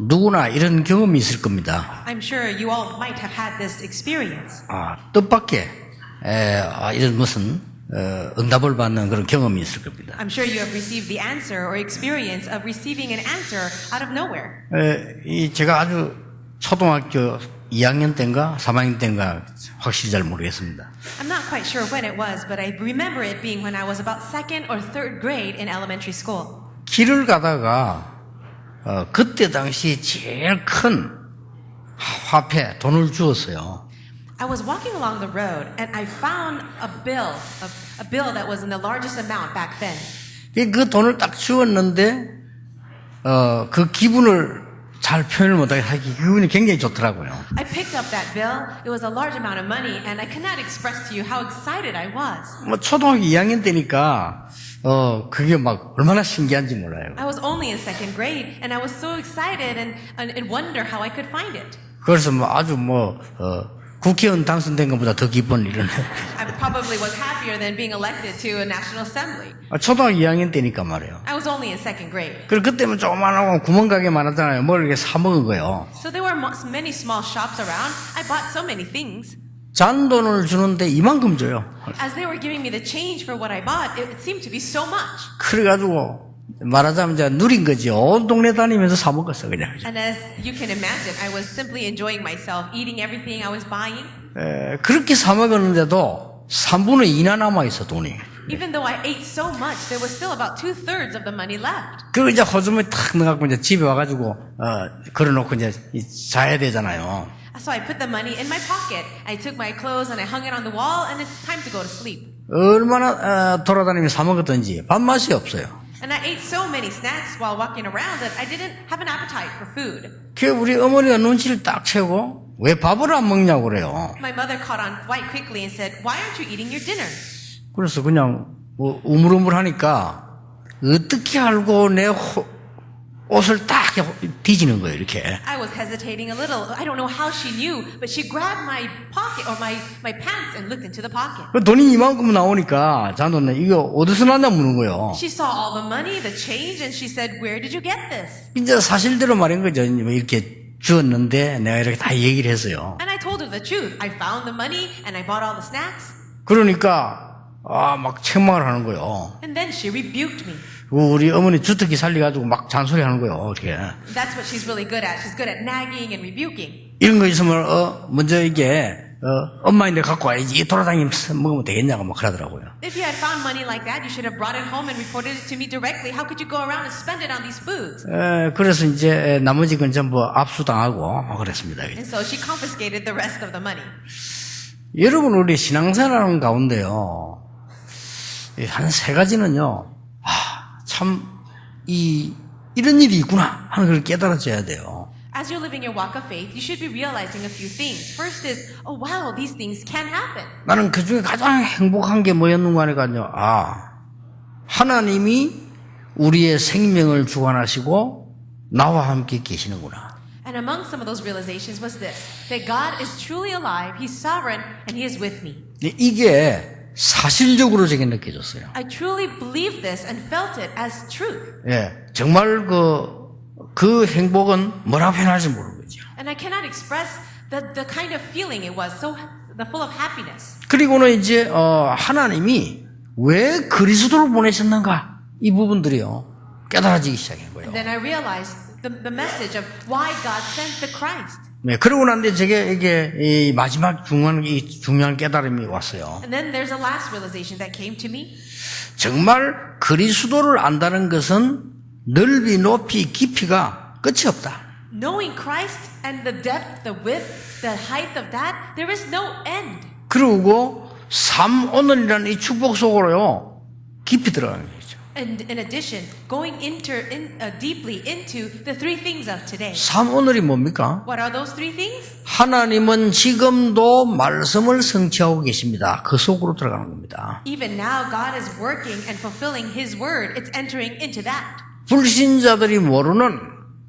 누구나 이런 경험이 있을 겁니다. I'm sure you all might have had this experience. 뜻밖의 이런 무슨 응답을 받는 그런 경험이 있을 겁니다. I'm sure you have received the answer or experience of receiving an answer out of nowhere. 제가 아주 초등학교 2학년 때인가 3학년 때인가 확실히 잘 모르겠습니다. I'm not quite sure when it was, but I remember it being when I was about second or third grade in elementary school. 길을 가다가 그때 당시 제일 큰 화폐 돈을 주었어요. I was walking along the road and I found a bill that was in the largest amount back then. 그 돈을 딱 주었는데 그 기분을 잘 표현을 못하게 하기 기분이 굉장히 좋더라고요. I picked up that bill. It was a large amount of money, and I cannot express to you how excited I was. 초등학교 2학년 때니까 그게 막 얼마나 신기한지 몰라요. I was only in second grade, and I was so excited and wonder how I could find it. 그래서 아주 국회의원 당선된 것보다 더 기쁜 일은 I probably was happier than being elected to a national assembly. 초등학교 2학년 때니까 말이에요. I was only in second grade. 그리고 그때는 조그만하고 구멍가게 많았잖아요. 뭘 이렇게 사 먹은 거예요. So there were many small shops around. I bought so many things. 잔돈을 주는데 이만큼 줘요. As they were giving me the change for what I bought, it seemed to be so much. 그래가지고 말하자면 이제 누린 거지. 온 동네 다니면서 사 먹었어 그냥. And as you can imagine, I was simply enjoying myself, eating everything I was buying. 그렇게 사 먹었는데도 3분의 2나 남아 있어 돈이. Even though I ate so much, there was still about 2/3 of the money left. 그리고 이제 호주머니 탁 넣어갖고 이제 집에 와가지고 걸어놓고 이제 자야 되잖아요. So I put the money in my pocket. I took my clothes and I hung it on the wall, and it's time to go to sleep. 얼마나 돌아다니면서 사 먹었던지 밥맛이 없어요. And I ate so many snacks while walking around that I didn't have an appetite for food. 그 우리 어머니가 눈치를 딱 채고 왜 밥을 안 먹냐고 그래요. My mother caught on quite quickly and said, "Why aren't you eating your dinner?" 그래서 그냥 우물우물하니까 어떻게 알고 내 옷을 딱 뒤지는 거예요 이렇게. I was hesitating a little. I don't know how she knew, but she grabbed my pocket or my pants and looked into the pocket. 돈이 이만큼 나오니까 잔돈은 이거 어디서 났냐 묻는 거예요. She saw all the money, the change, and she said, "Where did you get this?" 이제 사실대로 말인 거죠. 이렇게 주었는데 내가 이렇게 다 얘기를 했어요. And I told her the truth. I found the money and I bought all the snacks. 그러니까 막 책망을 하는 거예요. And then she rebuked me. 우리 어머니 주특기 살려가지고 막 잔소리 하는 거예요. 이렇게. That's what she's really good at. She's good at nagging and rebuking. 이런 거 있으면 먼저 이게 엄마인데 갖고 와야지 돌아다니면서 먹으면 되겠냐고 막 그러더라고요. If you had found money like that, you should have brought it home and reported it to me directly. How could you go around and spend it on these foods? 그래서 이제 나머지 건 전부 압수당하고 그랬습니다. And so she confiscated the rest of the money. 여러분 우리 신앙생활하는 가운데요. 한 세 가지는요. 참 이런 일이 있구나 하는 걸 깨달아져야 돼요. As you're living your walk of faith, you should be realizing a few things. First is, oh wow, these things can happen. 나는 그 중에 가장 행복한 게 뭐였는가 하니까요. 하나님이 우리의 생명을 주관하시고 나와 함께 계시는구나. And among some of those realizations was this, that God is truly alive, He's sovereign, and He is with me. 이게 사실적으로 제게 느껴졌어요. I truly believed this and felt it as truth. 정말 그 행복은 뭐라 표현할지 모르겠죠. And I cannot express the kind of feeling it was, so full of happiness. 그리고는 이제 하나님이 왜 그리스도를 보내셨는가 이 부분들이요 깨달아지기 시작한 거예요. And then I realized the message of why God sent the Christ. 그러고 난데 제게 이게 이 마지막 중요한 깨달음이 왔어요. And then there's a last realization that came to me. 정말 그리스도를 안다는 것은 넓이, 높이, 깊이가 끝이 없다. Knowing Christ and the depth, the width, the height of that, there is no end. 그리고 삶 오늘이라는 이 축복 속으로요 깊이 들어가는 거죠. And in addition, going deeply into the three things of today. 삶 오늘이 뭡니까? What are those three things? 하나님은 지금도 말씀을 성취하고 계십니다. 그 속으로 들어가는 겁니다. Even now, God is working and fulfilling His word. It's entering into that. 불신자들이 모르는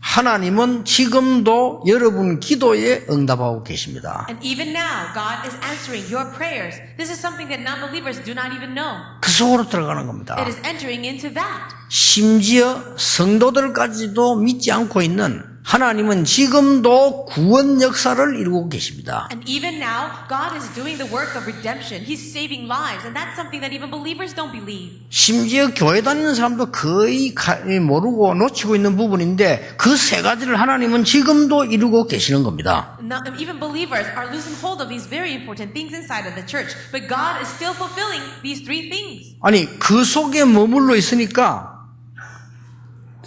하나님은 지금도 여러분 기도에 응답하고 계십니다. And even now, God is answering your prayers. This is something that non-believers do not even know. 그 속으로 들어가는 겁니다. It is entering into that. 심지어 성도들까지도 믿지 않고 있는 하나님은 지금도 구원 역사를 이루고 계십니다. And even now, God is doing the work of redemption. He's saving lives. And that's something that even believers don't believe. 심지어 교회 다니는 사람도 거의 모르고 놓치고 있는 부분인데 그 세 가지를 하나님은 지금도 이루고 계시는 겁니다. Not, even believers are losing hold of these very important things inside of the church. But God is still fulfilling these three things. 아니 그 속에 머물러 있으니까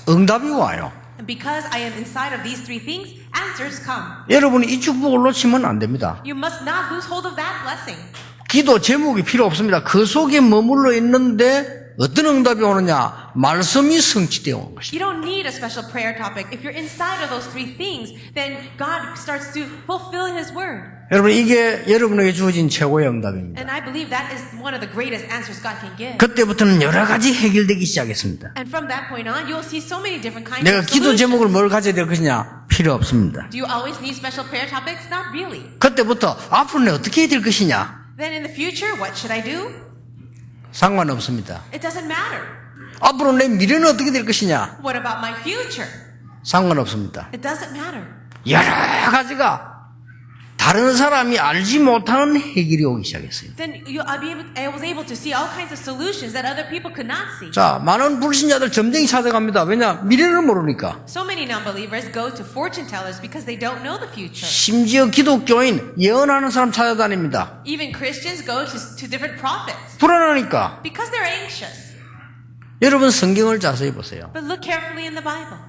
응답이 와요. And because I am inside of these three things, answers come. 여러분이 이 축복을 놓치면 안 됩니다. You must not lose hold of that blessing. 기도 제목이 필요 없습니다. 그 속에 머물러 있는데 어떤 응답이 오느냐? 말씀이 성취되어 온 것입니다. You don't need a special prayer topic. If you're inside of those three things, then God starts to fulfill His word. 여러분 이게 여러분에게 주어진 최고의 응답입니다. And I believe that is one of the greatest answers God can give. 그때부터는 여러 가지 해결되기 시작했습니다. And from that point on, you'll see so many different kinds 내가 of 기도 제목을 solutions. 뭘 가져야 될 것이냐? 필요 없습니다. Do you always need special prayer topics? Not really. 그때부터 앞으로 내가 어떻게 해야 될 것이냐? Then in the future, what should I do? 상관없습니다. It doesn't matter. 앞으로 내 미래는 어떻게 될 것이냐? What about my future? 상관없습니다. It doesn't matter. 여러 가지가 다른 사람이 알지 못하는 해결이 오기 시작했어요. Then I was able to see all kinds of solutions that other people could not see. 자, 많은 불신자들 점쟁이 찾아갑니다. 왜냐? 미래를 모르니까. So many non-believers go to fortune tellers because they don't know the future. 심지어 기독교인 예언하는 사람 찾아다닙니다. Even Christians go to different prophets 불안하니까. because they're anxious. 여러분 성경을 자세히 보세요. But look carefully in the Bible.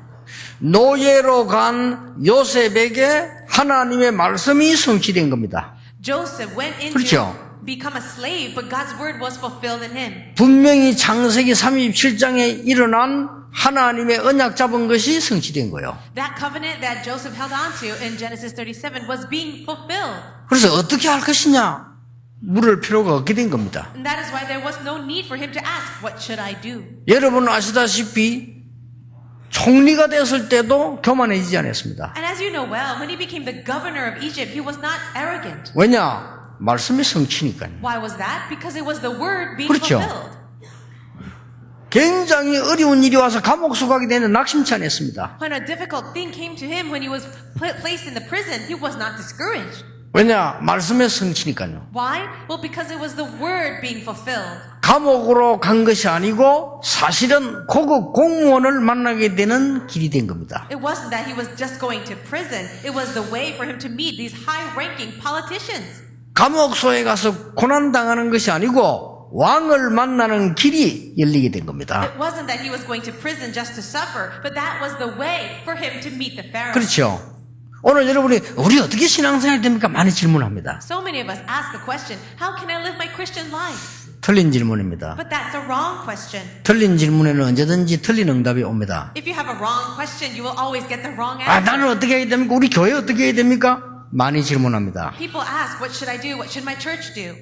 노예로 간 요셉에게 하나님의 말씀이 성취된 겁니다. Joseph went into 그렇죠. become a slave, but God's word was fulfilled in him. 분명히 창세기 37장에 일어난 하나님의 언약 잡은 것이 성취된 거예요. That covenant that Joseph held on to in Genesis 37 was being fulfilled. 그래서 어떻게 할 것이냐 물을 필요가 없게 된 겁니다. And that is why there was no need for him to ask, what should I do? 여러분 아시다시피 총리가 됐을 때도 교만해지지 않았습니다. And as you know well, when he became the governor of Egypt, he was not arrogant. 왜냐? 말씀이 성취니까요. Why was that? Because it was the word being 그렇죠. fulfilled. 굉장히 어려운 일이 와서 감옥 수감이 되는 낙심치 않았습니다. When a difficult thing came to him when he was placed in the prison, he was not discouraged. 왜냐? 말씀의 성취니까요. Why? Well, because it was the word being fulfilled. 감옥으로 간 것이 아니고 사실은 고급 공무원을 만나게 되는 길이 된 겁니다. It wasn't that he was just going to prison. It was the way for him to meet these high-ranking politicians. 감옥소에 가서 고난당하는 것이 아니고 왕을 만나는 길이 열리게 된 겁니다. It wasn't that he was going to prison just to suffer, but that was the way for him to meet the Pharaoh. 그렇죠. 오늘 여러분이 우리 어떻게 신앙생활 됩니까? 많이 질문합니다. So many of us ask the question, how can I live my Christian life? 틀린 질문입니다. But that's a wrong question. 틀린 질문에는 언제든지 틀린 응답이 옵니다. If you have a wrong question, you will always get the wrong 아, answer. 나는 어떻게 해야 됩니까? 우리 교회 어떻게 해야 됩니까? 많이 질문합니다. People ask, what should I do? What should my church do?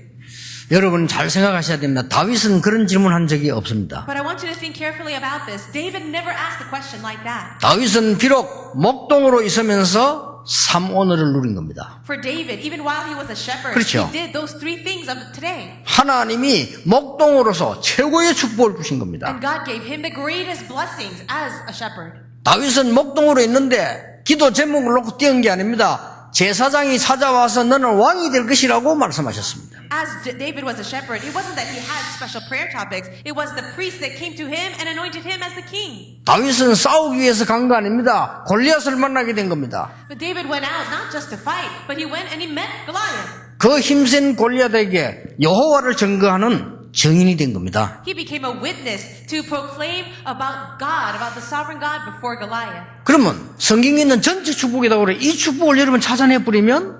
여러분 잘 생각하셔야 됩니다. 다윗은 그런 질문한 적이 없습니다. But I want you to think carefully about this. David never asked a question like that. 다윗은 비록 목동으로 있으면서 삼오늘을 누린 겁니다. For David, even while he was a shepherd, 그렇죠. he did those three things of today. 하나님이 목동으로서 최고의 축복을 주신 겁니다. And God gave him the greatest blessings as a shepherd. 다윗은 목동으로 있는데 기도 제목을 놓고 띄운 게 아닙니다. 제사장이 찾아와서 너는 왕이 될 것이라고 말씀하셨습니다. As David was a shepherd, it wasn't that he had special prayer topics. It was the priest that came to him and anointed him as the king. 다윗은 싸우기 위해서 간 거 아닙니다. 골리앗을 만나게 된 겁니다. But David went out not just to fight, but he went and he met Goliath. 그 힘센 골리앗에게 여호와를 증거하는 증인이 된 겁니다. He became a witness to proclaim about God, about the sovereign God before Goliath. 그러면 성경에 있는 전체 축복이라고 그래. 이 축복을 여러분 찾아내버리면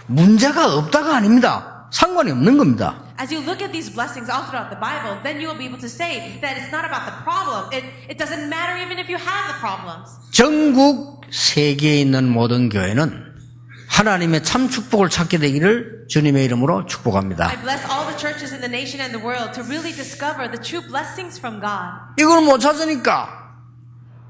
문제가 없다가 아닙니다. 상관이 없는 겁니다. As you look at these blessings all throughout the Bible, then you will be able to say that it's not about the problem. It doesn't matter even if you have the problems. 전국 세계에 있는 모든 교회는 하나님의 참 축복을 찾게 되기를 주님의 이름으로 축복합니다. I bless all the churches in the nation and the world to really discover the true blessings from God. 이걸 못 찾으니까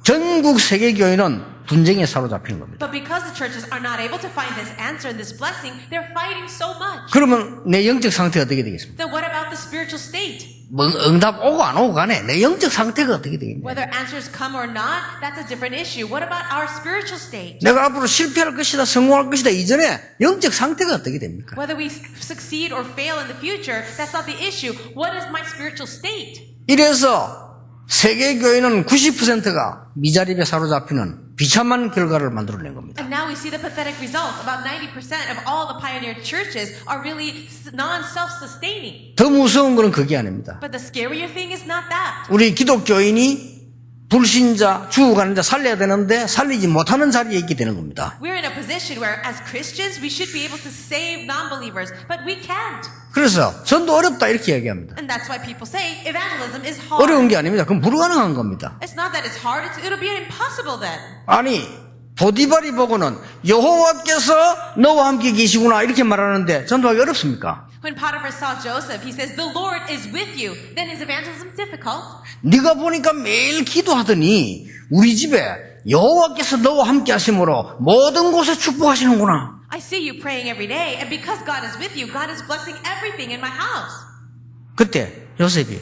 전국 세계 교회는 분쟁에 사로잡히는 겁니다. But because the churches are not able to find this answer and this blessing, they're fighting so much. 그러면 내 영적 상태가 어떻게 되겠습니까? Then what about the spiritual state? 뭐 응답 오고 안 오고 간에 내 영적 상태가 어떻게 되겠냐? Whether answers come or not, that's a different issue. What about our spiritual state? 내가 앞으로 실패할 것이다, 성공할 것이다 이전에 영적 상태가 어떻게 됩니까? Whether we succeed or fail in the future, that's not the issue. What is my spiritual state? 이래서 세계 교회는 90%가 미자립에 사로잡히는 비참한 결과를 만들어낸 겁니다. And now we see the pathetic result. About 90% of all the pioneer churches are really non-self-sustaining. 더 무서운 것은 그게 아닙니다. But the scarier thing is not that. 우리 기독교인이 불신자, 죽어가는 자 살려야 되는데 살리지 못하는 자리에 있게 되는 겁니다. We're in a position where as Christians we should be able to save non-believers, but we can't. 그래서 전도 어렵다 이렇게 얘기합니다. And that's why people say evangelism is hard. 어려운 게 아닙니다. 그럼 불가능한 겁니다. It's not that it's hard, it'll be impossible then. 아니 보디발이 보고는 여호와께서 너와 함께 계시구나 이렇게 말하는데 전도하기 어렵습니까? When Potiphar saw Joseph, he says, "The Lord is with you." Then is evangelism difficult? 네가 보니까 매일 기도하더니 우리 집에 여호와께서 너와 함께 하심으로 모든 곳에 축복하시는구나. I see you praying every day, and because God is with you, God is blessing everything in my house. 그때 요셉이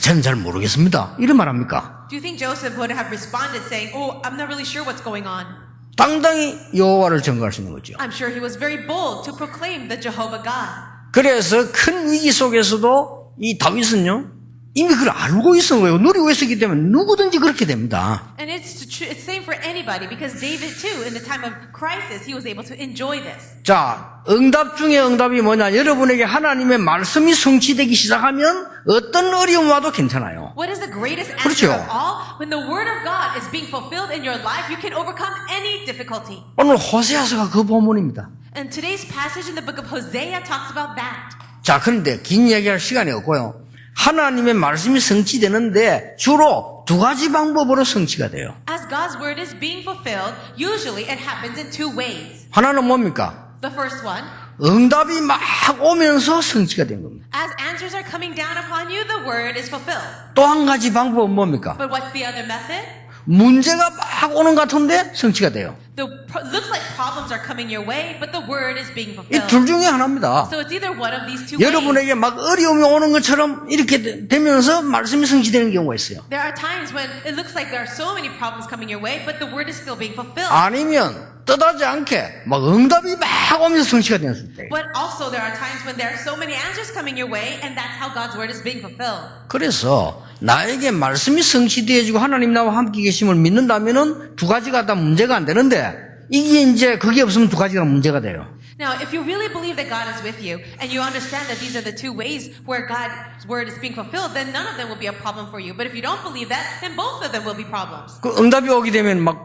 저는 잘 모르겠습니다. 이런 말합니까? Do you think Joseph would have responded saying, "Oh, I'm not really sure what's going on"? 당당히 여호와를 전가할 수 있는 거죠. I'm sure he was very bold to proclaim the Jehovah God. 그래서 큰 위기 속에서도 이 다윗은요 이미 그걸 알고 있었던 거예요. 누리고 있었기 때문에 누구든지 그렇게 됩니다. And it's same for anybody because David too, in the time of crisis, he was able to enjoy this. 자, 응답 중에 응답이 뭐냐? 여러분에게 하나님의 말씀이 성취되기 시작하면 어떤 어려움 와도 괜찮아요. What is the greatest 그렇죠. answer of all? When the word of God is being fulfilled in your life, you can overcome any difficulty. 오늘 호세아서가 그 본문입니다. And today's passage in the book of Hosea talks about that. 자, 그런데 긴 이야기할 시간이 없고요. 하나님의 말씀이 성취되는데 주로 두 가지 방법으로 성취가 돼요. As God's word is being fulfilled, usually it happens in two ways. 하나는 뭡니까? The first one, 응답이 막 오면서 성취가 된 겁니다. as answers are coming down upon you, the word is fulfilled. 또 한 가지 방법은 뭡니까? But what's the other method? 문제가 막 오는 것 같은데 성취가 돼요. Looks like problems are coming your way, but the word is being 이 fulfilled. 둘 중에 하나입니다. So it's either one of these two ways. 여러분에게 막 어려움이 오는 것처럼 이렇게 되면서 말씀이 성취되는 경우가 있어요. There are times when it looks like there are so many problems coming your way, but the word is still being fulfilled. 아니면 뜻하지 않게 막 응답이 막 오면서 성취가 되는 수 있대요. But also there are times when there are so many answers coming your way, and that's how God's word is being fulfilled. 그래서 나에게 말씀이 성취되어지고 하나님 나와 함께 계심을 믿는다면은 두 가지가 다 문제가 안 되는데 이게 이제 그게 없으면 두 가지가 문제가 돼요. Now, if you really believe that God is with you, and you understand that these are the two ways where God's word is being fulfilled, then none of them will be a problem for you. But if you don't believe that, then both of them will be problems. 그 응답이 오게 되면 막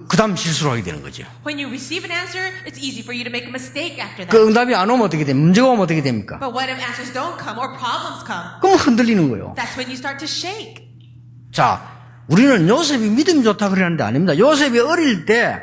그다음 실수를 하게 되는 거죠. When you receive an answer, it's easy for you to make a mistake after that. 그 응답이 안 오면 어떻게 돼? 문제가 오면 어떻게 됩니까? But what if answers don't come or problems come? 그럼 흔들리는 거예요. That's when you start to shake. 자, 우리는 요셉이 믿음이 좋다 그러는데 아닙니다. 요셉이 어릴 때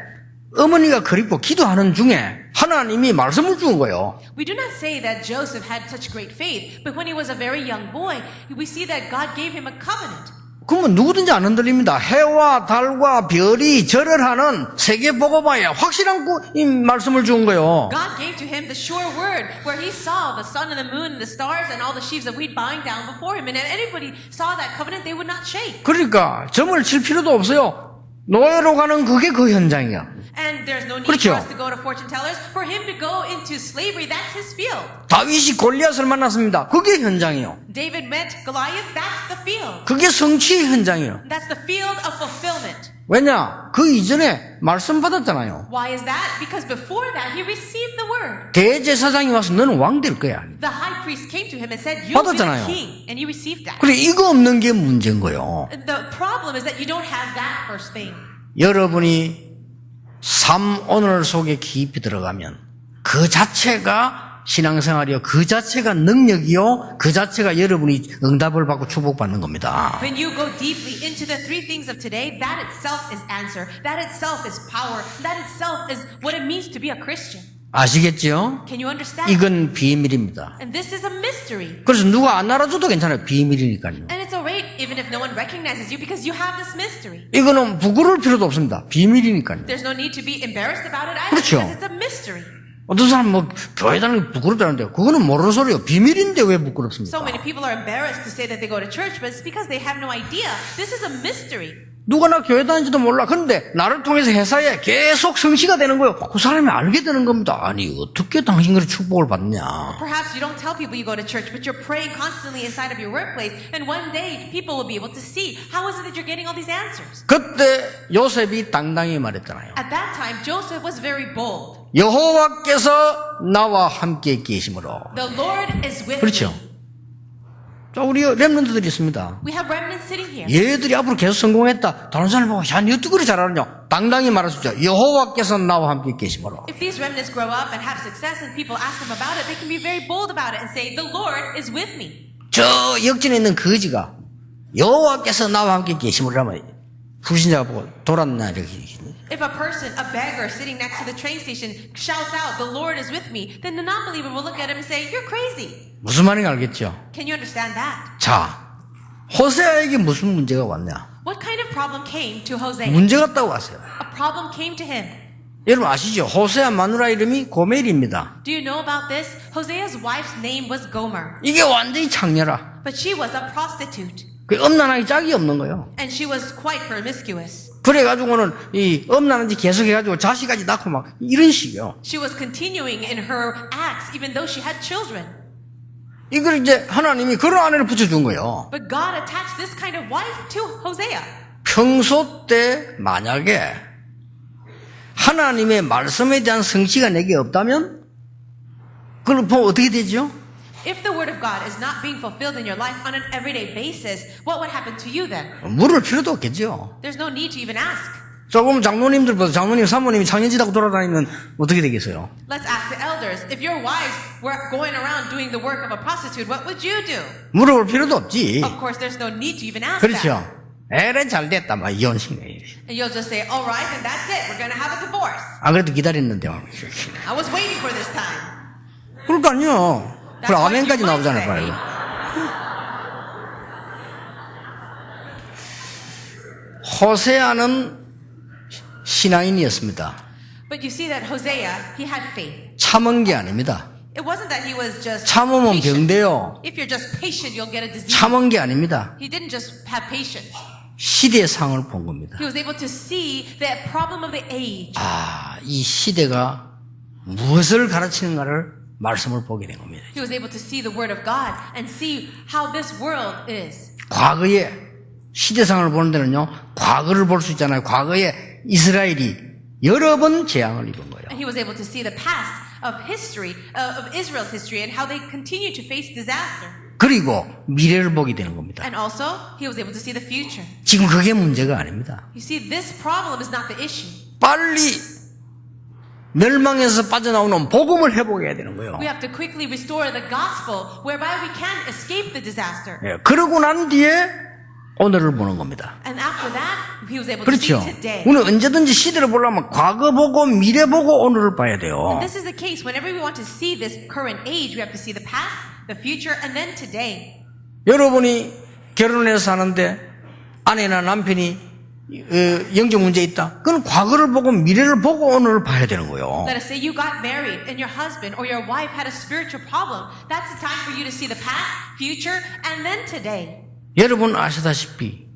어머니가 그립고 기도하는 중에 하나님이 말씀을 준 거예요. We do not say that Joseph had such great faith, but when he was a very young boy, we see that God gave him a covenant. 그러면 누구든지 안 흔들립니다. 해와 달과 별이 절을 하는 세계 보고마에 확실한 이 말씀을 준 거예요. God gave to him the sure word where he saw the sun and the moon and the stars and all the sheaves of wheat bowing down before him. And if anybody saw that covenant, they would not shake. 그러니까 점을 칠 필요도 없어요. 노예로 가는 그게 그 현장이야. And there's no need 그렇죠. for us to go to fortune tellers. For him to go into slavery, that's his field. 다윗이 골리앗을 만났습니다. 그게 현장이요. David met Goliath, that's the field. 그게 성취의 현장이요. That's the field of fulfillment. 왜냐? 그 이전에 말씀 받았잖아요. Why is that? Because before that, he received the word. 대제사장이 와서 너는 왕 될 거야. The high priest came to him and said, you'll be the 받았잖아요. king. And he received that. 그래 이거 없는 게 문제인 거예요. The problem is that you don't have that first thing. 여러분이 삶 오늘 속에 깊이 들어가면 그 자체가 신앙생활이요. 그 자체가 능력이요. 그 자체가 여러분이 응답을 받고 축복받는 겁니다. When you go deeply into the three things of today, that itself is answer. That itself is power. That itself is what it means to be a Christian. 아시겠죠? Can you understand? 이건 비밀입니다. And this is a mystery. 그래서 누가 안 알아줘도 괜찮아요. 비밀이니까요. And it's even if no one recognizes you, because you have this mystery. 이거는 부끄러울 필요도 없습니다. 비밀이니까요. There's no need to be embarrassed about it either, 그렇죠. because it's a mystery. 어떤 사람 뭐 교회 다니는 게 부끄럽다는데 그거는 모르는 소리예요. 비밀인데 왜 부끄럽습니까? So many people are embarrassed to say that they go to church, but it's because they have no idea. This is a mystery. 누가 나 교회 다니지도 몰라. 근데 나를 통해서 회사에 계속 성취가 되는 거예요. 그 사람이 알게 되는 겁니다. 아니 어떻게 당신 그런 축복을 받냐. Perhaps you don't tell people you go to church, but you're praying constantly inside of your workplace, and one day people will be able to see how is it that you're getting all these answers. 그때 요셉이 당당히 말했잖아요. At that time, Joseph was very bold. 여호와께서 나와 함께 계심으로. The Lord is with 그렇죠. me. 자, 우리 렘넌트들이 있습니다. We have remnants sitting here. 얘들이 앞으로 계속 성공했다. 다른 사람 보고 야, 니 어떻게 그리 잘하느냐. 당당히 말할 수 있죠. 여호와께서 나와 함께 계심으로. If these remnants grow up and have success and people ask them about it, they can be very bold about it and say, the Lord is with me. 저 역전에 있는 거지가 여호와께서 나와 함께 계심으로 하면 불신자가 보고 돌았나 이렇게. If a person, a beggar sitting next to the train station shouts out, the Lord is with me, then the non-believer will look at him and say, you're crazy. 무슨 말인지 알겠죠? Can you understand that? 자, 호세아에게 무슨 문제가 왔냐? What kind of problem came to Hosea? 문제가 딱 왔어요. A problem came to him. 여러분 아시죠? 호세아 마누라 이름이 고멜입니다. Do you know about this? Hosea's wife's name was Gomer, 이게 완전히 창녀라. but she was a prostitute, 그 엄난하기 짝이 없는 거예요. and she was quite promiscuous. 그래가지고는 이 엄난한지 계속해가지고 자식까지 낳고 막 이런 식이요. She was continuing in her acts even though she had children. 이걸 이제 하나님이 그런 아내를 붙여준 거예요. But God attached this kind of wife to Hosea. 평소 때 만약에 하나님의 말씀에 대한 성취가 내게 없다면 그걸 보면 어떻게 되죠? If the word of God is not being fulfilled in your life on an everyday basis, what would happen to you then? 물을 필요도 없겠죠. There's no need to even ask. 조금 장로님들 보세요. 장로님, 사모님이 창년지다고 돌아다니면 어떻게 되겠어요? Let's ask the elders. If your wives were going around doing the work of a prostitute, what would you do? 물어볼 필요도 없지. Of course, there's no need to even ask 그렇죠. that. 에레 잘 됐다. 막 이혼식네. And you'll just say, all right, then that's it. We're going to have a divorce. 안 그래도 기다렸는데. I was waiting for this time. 그러니까요. That's 그럼 what 아멘까지 you might 나오잖아요. say. 봐요. 호세아는 신앙인이었습니다. But you see that Hosea, he had faith. 참은 게 아닙니다. It wasn't that he was just 참으면 patient. 병돼요. If you're just patient, you'll get a disease. 참은 게 아닙니다. He didn't just have patience. 시대상을 본 겁니다. He was able to see the problem of the age. 아, 이 시대가 무엇을 가르치는가를 말씀을 보게 된 겁니다. He was able to see the word of God and see how this world is. 과거에 시대상을 보는 데는요, 과거를 볼 수 있잖아요. 과거에 이스라엘이 여러 번 재앙을 입은 거예요. And he was able to see the past of history, of Israel's history, and how they continue to face disaster. 그리고 미래를 보게 되는 겁니다. And also, he was able to see the future. 지금 그게 문제가 아닙니다. You see, this problem is not the issue. 빨리 멸망에서 빠져나오는 복음을 회복해야 되는 거예요. We have to quickly restore the gospel whereby we can escape the disaster. 예, 그러고 난 뒤에 오늘을 보는 겁니다. And after that, he was able 그렇죠. to see today. 우리는 언제든지 시대를 보려면 과거 보고 미래 보고 오늘을 봐야 돼요. This is the case. Whenever we want to see this current age, we have to see the past, the future, and then today. 여러분이 결혼해서 사는데 아내나 남편이 영적 문제 있다. 그건 과거를 보고 미래를 보고 오늘을 봐야 되는 거예요. Let us say you got married and your husband or your wife had a spiritual problem. That's the time for you to see the past, future, and then today. 여러분 아시다시피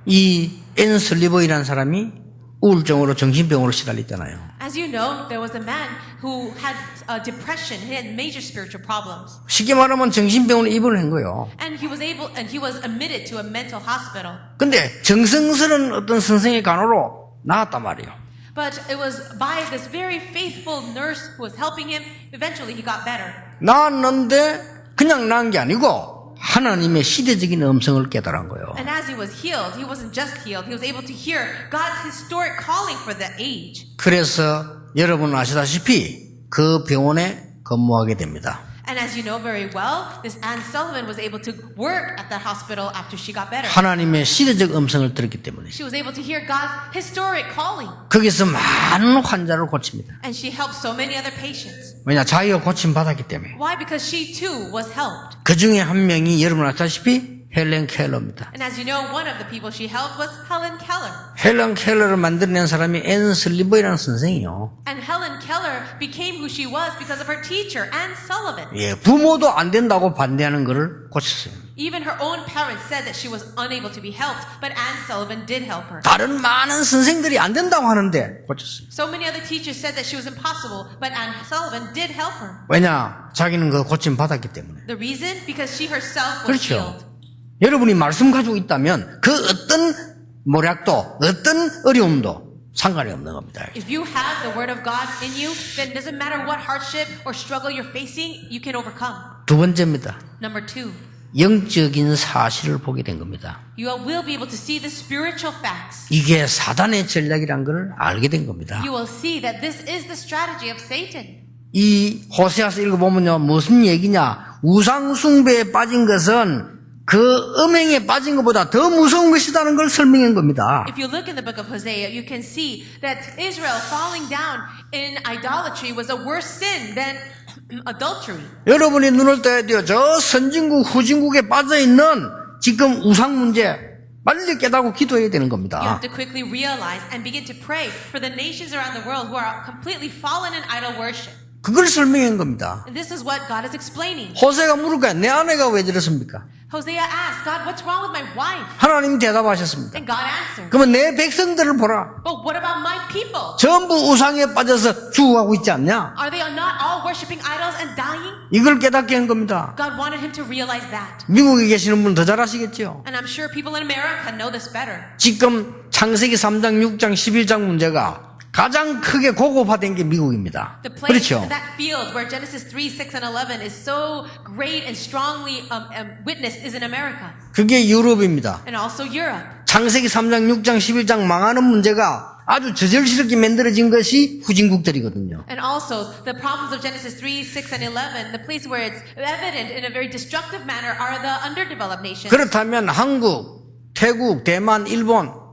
이 앤 슬리버이라는 사람이 우울증으로 정신병으로 시달렸잖아요. As you know, there was a man who had depression. He had major spiritual problems. 쉽게 말하면 정신병원에 입원한 거예요. And he was admitted to a mental hospital. 근데 정성스러운 어떤 선생의 간호로 나았단 말이에요. But it was by this very faithful nurse who was helping him. Eventually, he got better. 나았는데 그냥 나은 게 아니고 하나님의 시대적인 음성을 깨달은 거예요. And as he was healed, he wasn't just healed. He was able to hear God's historic calling for the age. 그래서 여러분 아시다시피 그 병원에 근무하게 됩니다. And as you know very well, this Anne Sullivan was able to work at that hospital after she got better. 하나님의 시대적 음성을 들었기 때문에 She was able to hear God's historic calling. 거기서 많은 환자를 고칩니다. And she helped so many other patients. 왜냐 자기가 고침 받았기 때문에. Why? Because she too was helped. 그 중에 한 명이 여러분 아시다시피 헬렌 켈러입니다. And as you know, one of the people she helped was Helen Keller. 헬렌 켈러를 만들어낸 사람이 앤 슬리버라는 선생이요. And Helen Keller became who she was because of her teacher, Anne Sullivan. 예, 부모도 안 된다고 반대하는 것을 고쳤어요. Even her own parents said that she was unable to be helped, but Anne Sullivan did help her. 다른 많은 선생들이 안 된다고 하는데 고쳤어요. So many other teachers said that she was impossible, but Anne Sullivan did help her. 왜냐? 자기는 그 고침 받았기 때문에. The reason? Because she herself was 그렇죠. healed. 여러분이 말씀 가지고 있다면 그 어떤 모략도 어떤 어려움도 상관이 없는 겁니다. If you have the word of God in you, then it doesn't matter what hardship or struggle you're facing, you can overcome. 두 번째입니다. Number 2, 영적인 사실을 보게 된 겁니다. you will be able to see the spiritual facts. 이게 사단의 전략이란 걸 알게 된 겁니다. You will see that this is the strategy of Satan. 이 호세아서 읽어보면요, 무슨 얘기냐? 우상 숭배에 빠진 것은 그 음행에 빠진 것보다 더 무서운 것이라는 걸 설명한 겁니다. If you look in the book of Hosea, you can see that Israel falling down in idolatry was a worse sin than adultery. 여러분이 눈을 떠야 돼요. 저 선진국, 후진국에 빠져있는 지금 우상 문제 빨리 깨닫고 기도해야 되는 You 겁니다. have to quickly realize and begin to pray for the nations around the world who are completely fallen in idol worship. 그걸 설명한 겁니다. And this is what God is explaining. 호세가 물을 거야. 내 아내가 왜 저렇습니까? Hosea asked, God, what's wrong with my wife? 하나님이 대답하셨습니다. And God answered, 그러면 내 백성들을 보라. but what about my people? 전부 우상에 빠져서 죽어가고 있지 않냐? Are they not all worshiping idols and dying? 이걸 깨닫게 한 겁니다. God wanted him to realize that. 미국에 계시는 분 더 잘 아시겠죠? And I'm sure people in America know this better. 지금 창세기 3장, 6장, 11장 문제가 가장 크게 고급화된 게 미국입니다. The place, 그렇죠? that field where Genesis 3, 6, and 11 is so great and strongly witnessed is in America. 그게 유럽입니다. And also Europe. 창세기 3장, 6장, 11장 망하는 문제가 아주 저절스럽게 만들어진 것이 후진국들이거든요. And also, the problems of Genesis 3, 6, and 11, the place where it's evident in a very destructive manner are the underdeveloped nations. 그렇다면 한국, 태국, 대만, 일본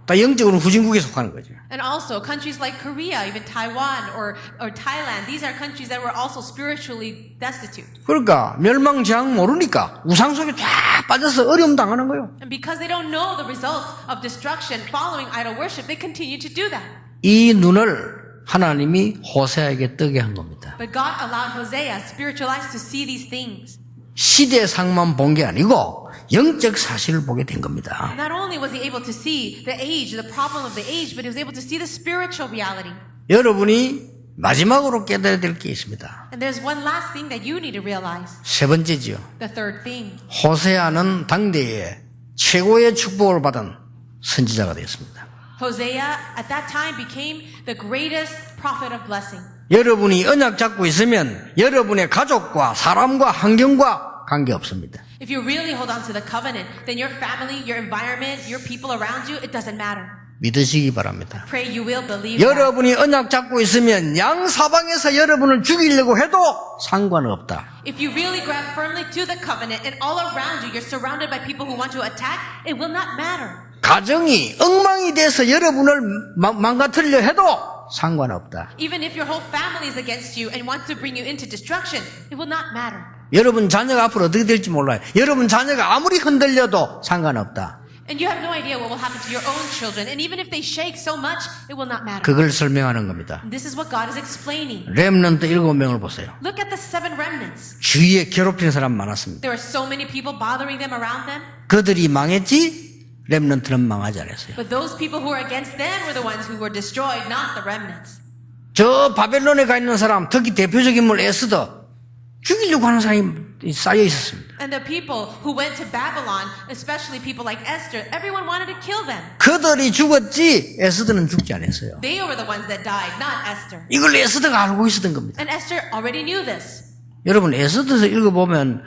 다 영적으로 후진국에 속하는 거죠. And also, countries like Korea, even Taiwan or Thailand, these are countries that were also spiritually destitute. 그러니까 멸망지향 모르니까 우상 속에 쫙 빠져서 어려움 당하는 거예요. And because they don't know the results of destruction following idol worship, they continue to do that. 이 눈을 하나님이 호세아에게 뜨게 한 겁니다. But God allowed Hosea, spiritual eyes, to see these things. 시대상만 본 게 아니고 영적 사실을 보게 된 겁니다. Not only was he able to see the age, the problem of the age, but he was able to see the spiritual reality. 여러분이 마지막으로 깨달아야 될 게 있습니다. And there's one last thing that you need to realize. 세 번째지요. The third thing. 호세아는 당대에 최고의 축복을 받은 선지자가 되었습니다. Hosea at that time became the greatest prophet of blessing. 여러분이 언약 잡고 있으면 여러분의 가족과 사람과 환경과 관계없습니다. If you really hold on to the covenant, then your family, your environment, your people around you, it doesn't matter. 믿으시기 바랍니다. Pray you will believe that. 여러분이 언약 잡고 있으면 양사방에서 여러분을 죽이려고 해도 상관없다. If you really grab firmly to the covenant and all around you, you're surrounded by people who want to attack, it will not matter. 가정이 엉망이 돼서 여러분을 망가뜨리려 해도 상관없다. Even if your whole family is against you and wants to bring you into destruction, it will not matter. 여러분 자녀가 앞으로 어떻게 될지 몰라요. 여러분 자녀가 아무리 흔들려도 상관없다. And you have no idea what will happen to your own children. And even if they shake so much, it will not matter. 그걸 설명하는 겁니다. And this is what God is explaining. 렘넌트 7명을 보세요. Look at the 7 remnants. 주위에 괴롭히는 사람 많았습니다. There are so many people bothering them around them. 그들이 망했지 렘넌트는 망하지 않았어요. But those people who were against them were the ones who were destroyed, not the remnants. 저 바벨론에 가 있는 사람, 특히 대표적인 인물 에스더 죽이려고 하는 사람이 쌓여 있었습니다. And the people who went to Babylon, especially people like Esther, everyone wanted to kill them. 그들이 죽었지 에스더는 죽지 않았어요. They were the ones that died, not Esther. 이걸 에스더가 알고 있었던 겁니다. And Esther already knew this. 여러분 에스더서 읽어보면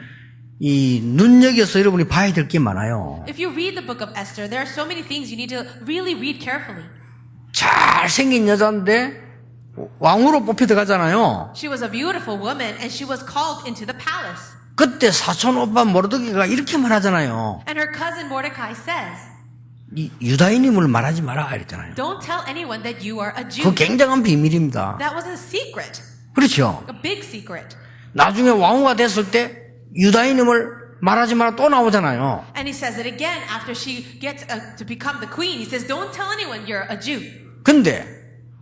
이 눈여겨서 여러분이 봐야 될 게 많아요. If you read the book of Esther, there are so many things you need to really read carefully. 잘생긴 여자인데 왕으로 뽑혀 들어가잖아요. She was a beautiful woman and she was called into the palace. 그때 사촌 오빠 모르드게가 이렇게 말하잖아요. And her cousin Mordecai says, 이 유다인임을 말하지 마라 이랬잖아요. don't tell anyone that you are a Jew. 그 굉장한 비밀입니다. That was a secret, 그렇죠. a big secret. 나중에 왕후가 됐을 때 유다인임을 말하지 마라 또 나오잖아요. And he says it again after she gets to become the queen. He says, don't tell anyone you're a Jew. 근데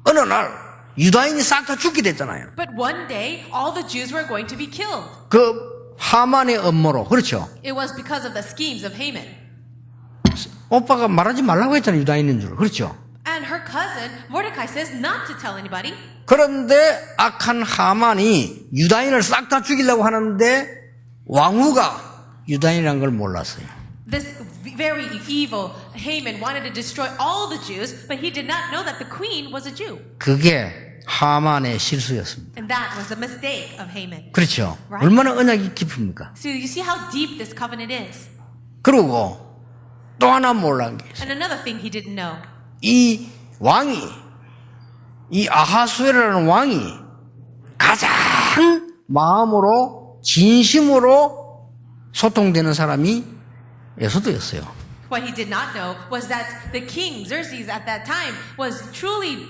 어느 날 유다인이 싹 다 죽게 됐잖아요. But one day, all the Jews were going to be killed. 그 하만의 음모로. 그렇죠. It was because of the schemes of Haman. 오빠가 말하지 말라고 했잖아요. 유다인인 줄. 그렇죠. And her cousin, Mordecai, says not to tell anybody. 그런데 악한 하만이 유다인을 싹 다 죽이려고 하는데 왕후가 유다인이라는 걸 몰랐어요. This very evil Haman wanted to destroy all the Jews, but he did not know that the queen was a Jew. 그게 하만의 실수였습니다. And that was the mistake of Haman. 그렇죠. Right. 얼마나 언약이 깊습니까? So you see how deep this covenant is. 그리고 또 하나 몰란 게 있어요. And another thing he didn't know. 이 왕이, 이 아하수에라는 왕이 가장 마음으로 진심으로 소통되는 사람이 에스더였어요. What he did not know was that the king, Xerxes, at that time, was truly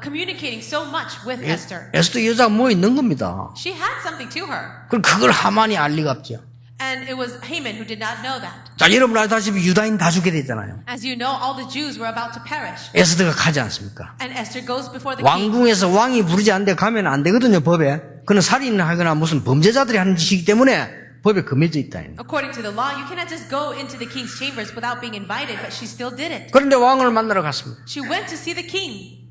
communicating so much with Esther. 에스더 여자가 뭐 있는 겁니다. She had something to her. 그럼 그걸 하만이 알 리가 없죠. And it was Haman who did not know that. 자, 여러분 알다시피 유다인 다 죽게 되잖아요. As you know, all the Jews were about to perish. 에스더가 가지 않습니까? And Esther goes before the king. 왕궁에서 왕이 부르지 않는데 가면 안 되거든요, 법에. 그는 살인하거나 무슨 범죄자들이 하는 짓이기 때문에 법에 금해져 있다. According to the law, you cannot just go into the king's chambers without being invited, but she still did it. 그런데 왕을 만나러 갔습니다. She went to see the king.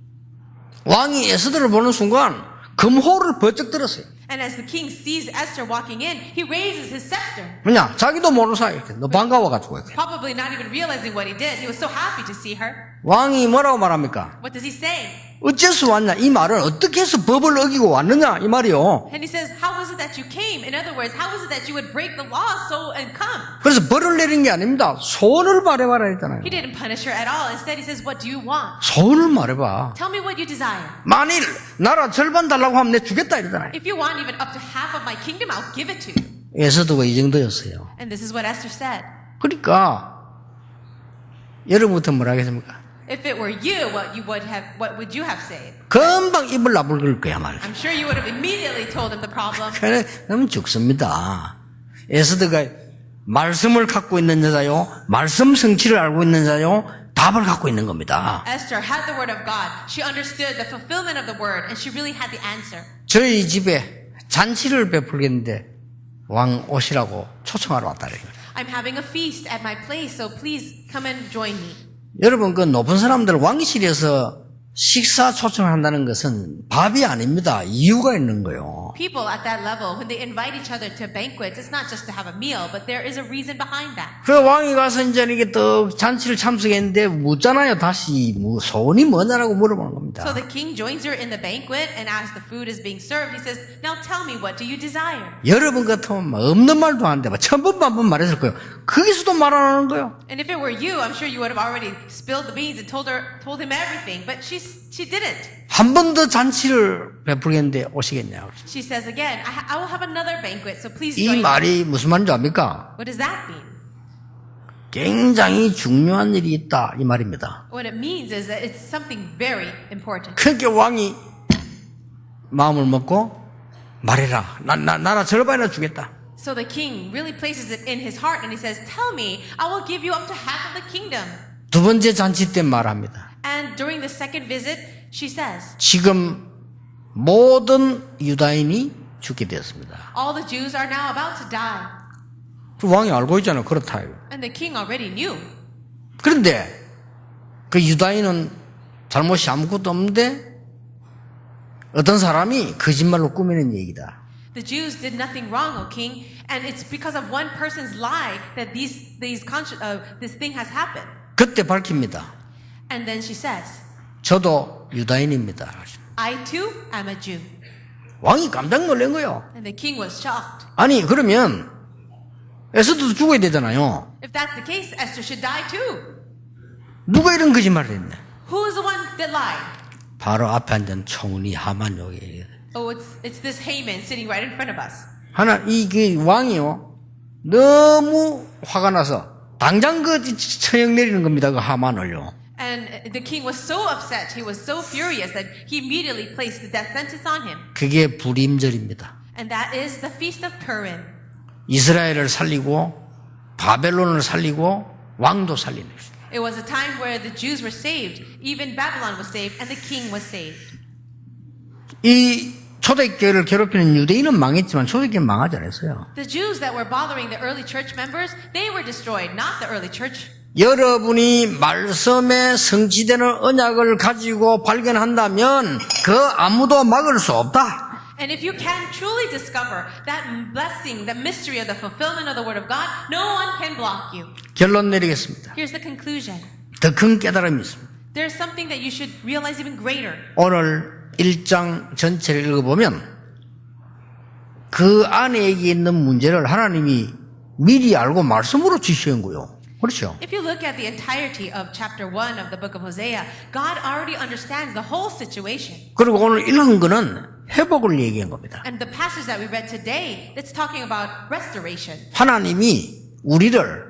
왕이 에스더를 보는 순간 금호를 번쩍 들었어요. And as the king sees Esther walking in, he raises his scepter. 뭐냐? 자기도 모르는 사이 이렇게 너 반가워가지고 이렇게. Probably not even realizing what he did. He was so happy to see her. 왕이 뭐라고 말합니까? What does he say? 어째서 왔냐? 이 말은 어떻게 해서 법을 어기고 왔느냐? 이 말이요. And he says, how was it that you came? In other words, how was it that you would break the law so and come? 그래서 벌을 내린 게 아닙니다. 소원을 말해봐라 했잖아요. He didn't punish her at all. Instead, he says, what do you want? 소원을 말해봐. Tell me what you desire. 만일 나라 절반 달라고 하면 내 주겠다 이러잖아요. If you want even up to half of my kingdom, I'll give it to you. 에스더가 이 정도였어요. And this is what Esther said. 그러니까 여러분부터 뭐라 하겠습니까? If it were you, what would you have said? 금방 입을 나불 거야 말이야. I'm sure you would have immediately told him the problem. 그래, 그러면 죽습니다. 에스더가 말씀을 갖고 있는 여자요, 말씀 성취를 알고 있는 자요, 답을 갖고 있는 겁니다. Esther had the word of God. She understood the fulfillment of the word, and she really had the answer. 저희 집에 잔치를 베풀겠는데 왕 오시라고 초청하러 왔다 그래요. I'm having a feast at my place, so please come and join me. 여러분 그 높은 사람들 왕실에서 식사 초청한다는 것은 밥이 아닙니다. 이유가 있는 거예요. People at that level, when they invite each other to banquets, it's not just to have a meal, but there is a reason behind that. 그 왕이 가서 이제 이게 또 잔치를 참석했는데 묻잖아요. 다시 뭐 소원이 뭐냐라고 물어보는 겁니다. So the king joins her in the banquet, and as the food is being served, he says, "Now tell me, what do you desire?" 여러분 같으면 막 없는 말도 안 돼. 막 천번 만번 말했을 거예요. 거기서도 말 안 하는 거예요. And if it were you, I'm sure you would have already spilled the beans and told him everything, but she didn't. 한 번 더 잔치를 베풀겠는데 오시겠냐고. She says again, I will have another banquet, so please 이 join me. 말이 무슨 말인지 압니까? What does that mean? 굉장히 중요한 일이 있다 이 말입니다. What it means is that it's something very important. 그러니까 왕이 마음을 먹고 말해라. 나라 절반이나 주겠다. So the king really places it in his heart and he says, tell me, I will give you up to half of the kingdom. 두 번째 잔치 때 말합니다. And during the second visit, she says, 지금 모든 유다인이 죽게 되었습니다. all the Jews are now about to die. 그 왕이 알고 있잖아요. 그렇다. And the king already knew. 그런데 그 유다인은 잘못이 아무것도 없는데 어떤 사람이 거짓말로 꾸며낸 얘기다. The Jews did nothing wrong, O king, and it's because of one person's lie that this thing has happened. 그때 밝힙니다. And then she says, 저도 유다인입니다. I too am a Jew. 왕이 깜짝 놀란 거예요. And the king was shocked. 아니 그러면 에스더도 죽어야 되잖아요. If that's the case, Esther should die too. 누가 이런 거짓말을 했네. Who is the one that lied? 바로 앞에 앉은 총리 하만 여기. Oh, it's this Haman sitting right in front of us. 하나 이 왕이요 너무 화가 나서 당장 그 처형 내리는 겁니다. 그 하만을요. And the king was so upset, he was so furious that he immediately placed the death sentence on him. 그게 불임절입니다. And that is the feast of Purim. 이스라엘을 살리고 바벨론을 살리고 왕도 살리는 것입니다. It was a time where the Jews were saved, even Babylon was saved, and the king was saved. 이 초대교회를 괴롭히는 유대인은 망했지만 초대교회는 망하지 않았어요. The Jews that were bothering the early church members, they were destroyed, not the early church. 여러분이 말씀에 성취되는 언약을 가지고 발견한다면 그 아무도 막을 수 없다. And if you can truly discover that blessing, the mystery of the fulfillment of the Word of God, no one can block you. 결론 내리겠습니다. Here's the conclusion. 더 큰 깨달음이 있습니다. There's something that you should realize even greater. 오늘 1장 전체를 읽어보면 그 안에 있는 문제를 하나님이 미리 알고 말씀으로 지시한 거예요. 그렇죠? If you look at the entirety of chapter 1 of the book of Hosea, God already understands the whole situation. 그리고 오늘 읽은 거는 회복을 얘기한 겁니다. And the passage that we read today, it's talking about restoration. 하나님이 우리를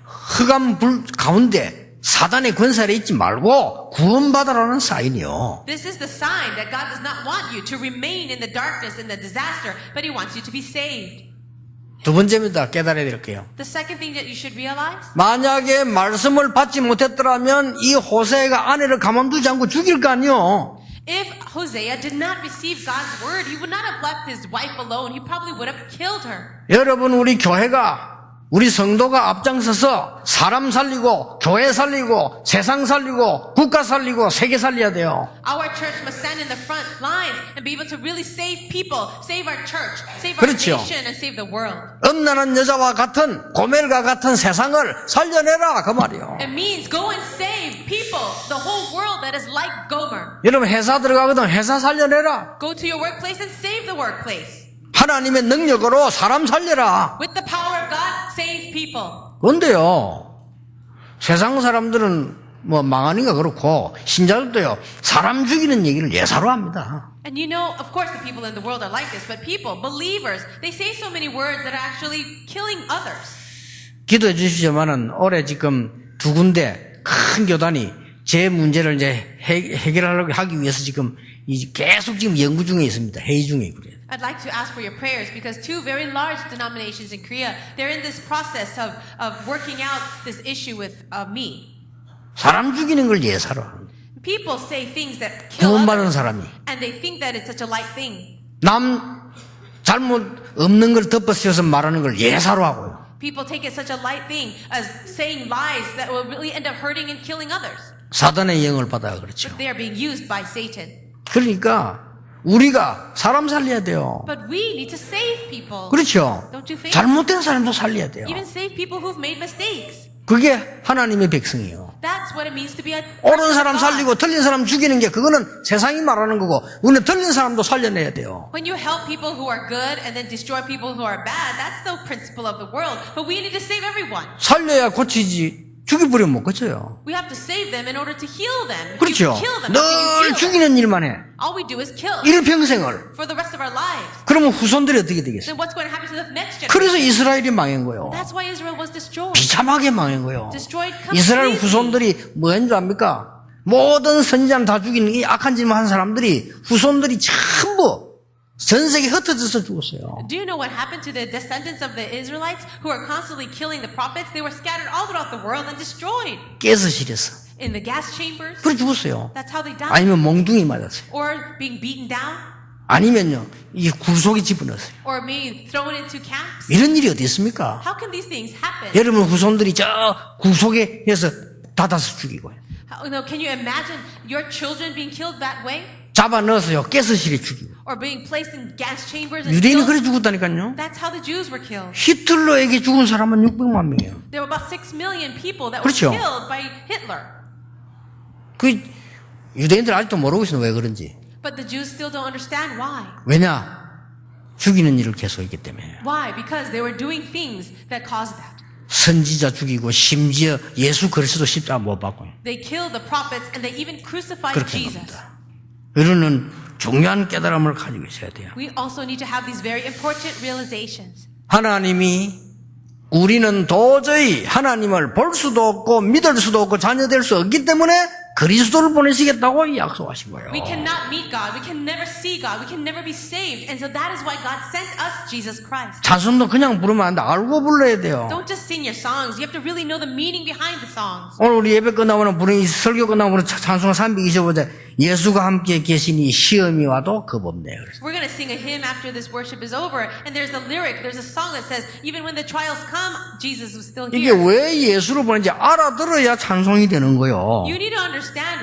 흑암 불 가운데 사단의 권세에 있지 말고 구원받으라는 사인이요. This is the sign that God does not want you to remain in the darkness and the disaster, but He wants you to be saved. 두 번째입니다. 깨달아야 될 게요. The second thing that you should realize, 만약에 말씀을 받지 못했더라면 이 호세가 아내를 가만두지 않고 죽일 거 아니요. if Hosea did not receive God's word, he would not have left his wife alone. He probably would have killed her. 여러분 우리 교회가 우리 성도가 앞장서서 사람 살리고 교회 살리고 세상 살리고 국가 살리고 세계 살려야 돼요. Our church must stand in the front lines and be able to really save people, save our church, save our 그렇죠. nation, and save the world. 음란한 여자와 같은 고멜과 같은 세상을 살려내라 그 말이에요. It means go and save people, the whole world that is like Gomer. 여러분 회사 들어가거든 회사 살려내라. Go to your workplace and save the workplace. 하나님의 능력으로 사람 살려라. With the power of God, save people. 그런데요 세상 사람들은 뭐 망하니까 그렇고 신자들도요 사람 죽이는 얘기를 예사로 합니다. And you know, of course the people in the world are like this, but people, believers, they say so many words that are actually killing others. 기도해 주시지만은 올해 지금 두 군데 큰 교단이 제 문제를 이제 해결하려고 하기 위해서 지금 계속 지금 연구 중에 있습니다. 회의 중에 있고요. I'd like to ask for your prayers because two very large denominations in Korea, they're in this process of working out this issue with me. 사람 죽이는 걸 예사로 합니다. People say things that kill 구원받은 others, 사람이 and they think that it's such a light thing. 남 잘못 없는 걸 덮어씌워서 말하는 걸 예사로 하고요. People take it such a light thing as saying lies that will really end up hurting and killing others. 사단의 영을 받아야 그렇죠. But they are being used by Satan. 그러니까 우리가 사람 살려야 돼요. But we need to save people. 그렇죠. Don't you think? 잘못된 사람도 살려야 돼요. Even save people who've made mistakes. 그게 하나님의 백성이에요. That's what it means to be a 옳은 사람 God. 살리고 틀린 사람 죽이는 게 그거는 세상이 말하는 거고 우리는 틀린 사람도 살려내야 돼요. When you help people who are good and then destroy people who are bad, that's the principle of the world. But we need to save everyone. 살려야 고치지 죽여버리면 못 고쳐요. We have to save them in order to heal them. If 그렇죠. you kill them, how can you 늘 heal them? 죽이는 일만 해. All we do is kill 일평생을. for the rest of our lives. 그러면 후손들이 어떻게 되겠어요? Then what's going to happen to the next generation? 그래서 이스라엘이 망한 거예요. That's why Israel was destroyed. 비참하게 망한 거예요. Destroyed 이스라엘 completely. 후손들이 뭐인 줄 압니까? 모든 선지자는 다 죽이는 이 악한 짓만 한 사람들이 후손들이 전부 전 세계 흩어져서 죽었어요. Do you know what happened to the descendants of the Israelites who are constantly killing the prophets? They were scattered all throughout the world and destroyed. 깨서 실렸어. In the gas chambers. 그래 죽었어요. That's how they died. 아니면 몽둥이 맞았어요. Or being beaten down. 아니면요 이 구속에 집어넣었어요. Or being thrown into camps. 이런 일이 어디 있습니까? How can these things happen? 여러분 후손들이 저 구속에 해서 닫아서 죽이고요. Can you imagine your children being killed that way? 잡아 넣어서요 깨서 실에 죽이고. Or being placed in gas chambers and 유대인이 그래 killed? 죽었다니까요. That's how the Jews were killed. 히틀러에게 죽은 사람은 600만 명이에요. There were about 6 million people that 그렇죠. were killed by Hitler. 그 유대인들 아직도 모르고 있어요. 왜 그런지. But the Jews still don't understand why. 왜냐? 죽이는 일을 계속했기 때문에. Why? Because they were doing things that caused that. 선지자 죽이고 심지어 예수 그리스도 십자가 못 박고요. They killed the prophets and they even crucified 그렇게 한 Jesus. 겁니다. 우리는 중요한 깨달음을 가지고 있어야 돼요. We also need to have these very important realizations. 하나님이 우리는 도저히 하나님을 볼 수도 없고 믿을 수도 없고 자녀될 수 없기 때문에 그리스도를 보내시겠다고 약속하신 거예요. We cannot meet God. We can never see God. We can never be saved. And so that is why God sent us Jesus Christ. 찬송도 그냥 부르면 안 돼. 알고 불러야 돼요. Don't just sing your songs. You have to really know the meaning behind the songs. 오늘 우리 예배 끝나고는 설교 끝나고는 찬송 325절 예수가 함께 계시니 시험이 와도 겁없네요. We're going to sing a hymn after this worship is over. And there's a lyric, there's a song that says, even when the trials come, Jesus was still 이게 here. 왜 예수를 보는지 알아들어야 찬송이 되는 거예요. You need to understand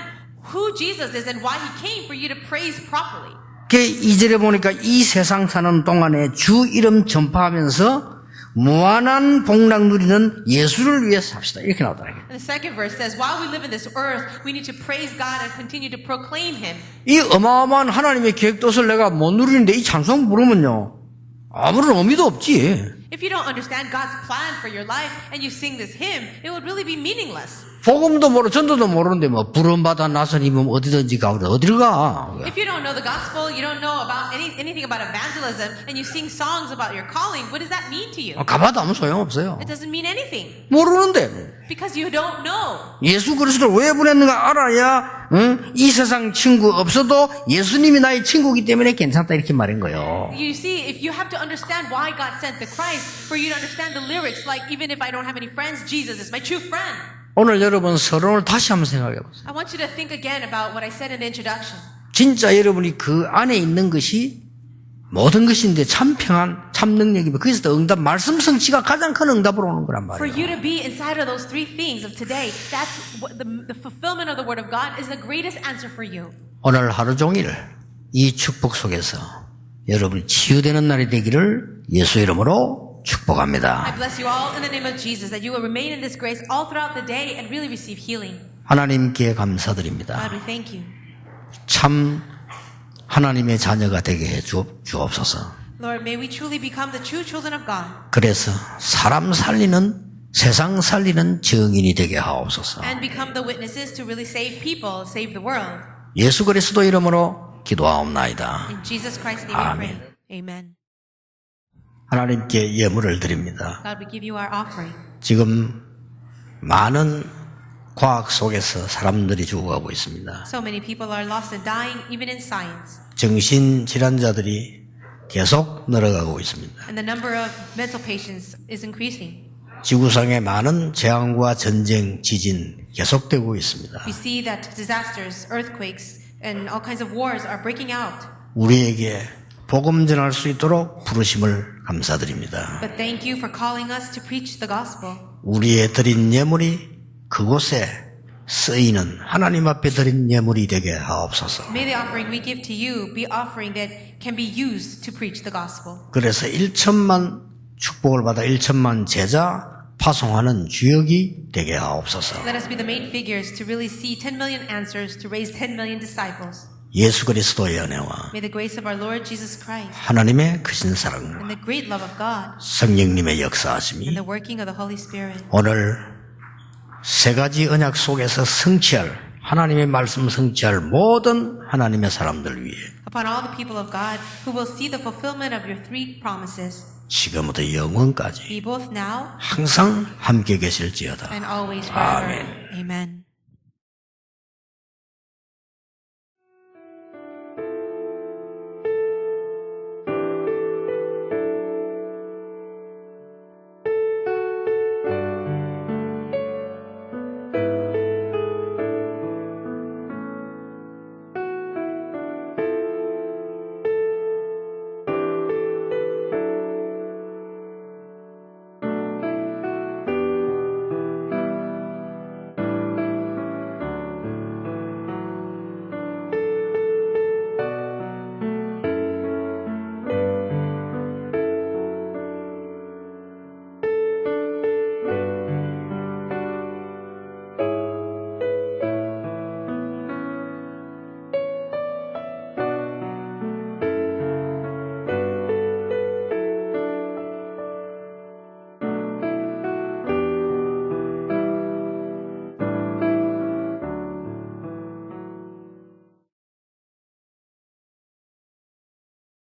who Jesus is and why he came for you to praise properly. 그 2절에 보니까 이 세상 사는 동안에 주 이름 전파하면서 무한한 복락 누리는 예수를 위해 삽시다. 이렇게 나오더라고요. And the second verse says, while we live in this earth, we need to praise God and continue to proclaim him. 이 어마어마한 하나님의 계획도를 내가 못 누리는데 이 찬송 부르면요. 아무런 의미도 없지. If you don't understand God's plan for your life and you sing this hymn, it would really be meaningless. 복음도 모르고 전도도 모르는데 뭐 부름받아 나서니면 어디든지 가고 어디를 가. If you don't know the gospel, you don't know about anything about evangelism, and you sing songs about your calling, what does that mean to you? 가봐도 아무 소용없어요. It doesn't mean anything 모르는데. because you don't know. 예수 그리스도를 왜 보냈는가 알아야 이 세상 친구 없어도 예수님이 나의 친구이기 때문에 괜찮다 이렇게 말인 거예요. You see, if you have to understand why God sent the Christ, for you to understand the lyrics, like even if I don't have any friends, Jesus is my true friend. 오늘 여러분 서론을 다시 한번 생각해 보세요. I want you to think again about what I said in the introduction. 진짜 여러분이 그 안에 있는 것이 모든 것인데 참 평안, 참 능력이면 거기서 응답, 말씀 성취가 가장 큰 응답으로 오는 거란 For 말이에요. you to be inside of those three things of today, that's what the fulfillment of the Word of God is the greatest answer for you. 오늘 하루 종일 이 축복 속에서 여러분이 치유되는 날이 되기를 예수 이름으로 I 축복합니다. bless you all in the name of Jesus, that you will remain in this grace all throughout the day and really receive healing. 하나님께 감사드립니다. God, we thank you. 참 하나님의 자녀가 되게 해 주옵소서. Lord, may we truly become the true children of God 그래서 사람 살리는 세상 살리는 증인이 되게 하옵소서. and become the witnesses to really save people, save the world. 예수 그리스도 이름으로 기도하옵나이다. In Jesus Christ's name we pray. Amen. 하나님께 예물을 드립니다. God, we give you our offering. 지금 많은 과학 속에서 사람들이 죽어가고 있습니다. So many people are lost and dying, even in science. 정신질환자들이 계속 늘어가고 있습니다. And the number of mental patients is increasing. 지구상의 많은 재앙과 전쟁, 지진 계속되고 있습니다. We see that disasters, earthquakes, and all kinds of wars are breaking out. 우리에게 복음 전할 수 있도록 부르심을 감사드립니다. But thank you for calling us to preach the gospel. 우리의 드린 예물이 그곳에 쓰이는 하나님 앞에 드린 예물이 되게 하옵소서. May the offering we give to you be offering that can be used to preach the gospel. 그래서 1천만 축복을 받아 1천만 제자 파송하는 주역이 되게 하옵소서. Let us be the main figures to really see 10 million answers to raise 10 million disciples. 예수 그리스도의 은혜와 May the grace of our Lord Jesus Christ 하나님의 크신 사랑과 and the great love of God 성령님의 and 역사하심이 the working of the Holy Spirit 오늘 세 가지 언약 속에서 성취할 하나님의 말씀 성취할 모든 하나님의 사람들 위해 upon all the people of God who will see the fulfillment of your three promises, 지금부터 영원까지 be both now 항상 함께 계실지어다. and always forever. 아멘. Amen.